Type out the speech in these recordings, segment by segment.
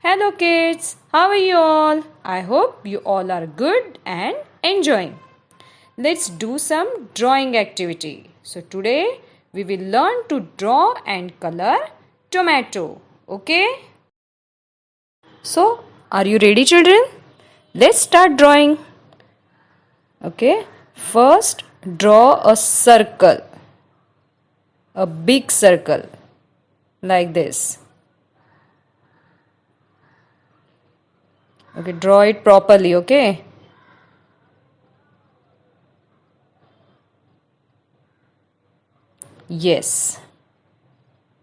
Hello kids, how are you all? I hope you all are good and enjoying. Let's do some drawing activity. So today we will learn to draw and color tomato. Okay? So are you ready children? Let's start drawing. Okay? First draw a circle. A big circle like this. Okay, draw it properly, okay? Yes.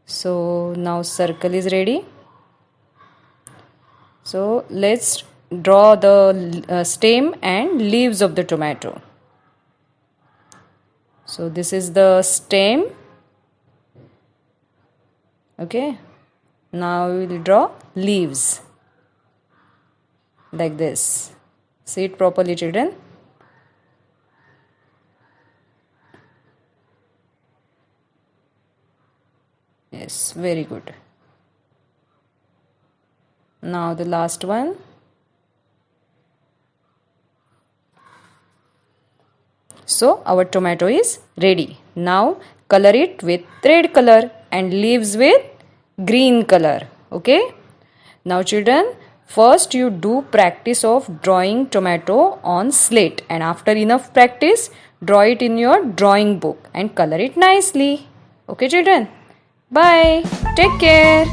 So now circle is ready. So let's draw the stem and leaves of the tomato. So this is the stem. Okay. Now we will draw leaves like this. See it properly children. Yes, very good. Now the last one. So our tomato is ready. Now color it with red color and leaves with green color. Okay. Now children, first you do practice of drawing tomato on slate, and after enough practice, draw it in your drawing book and color it nicely. Okay children. Bye. Take care.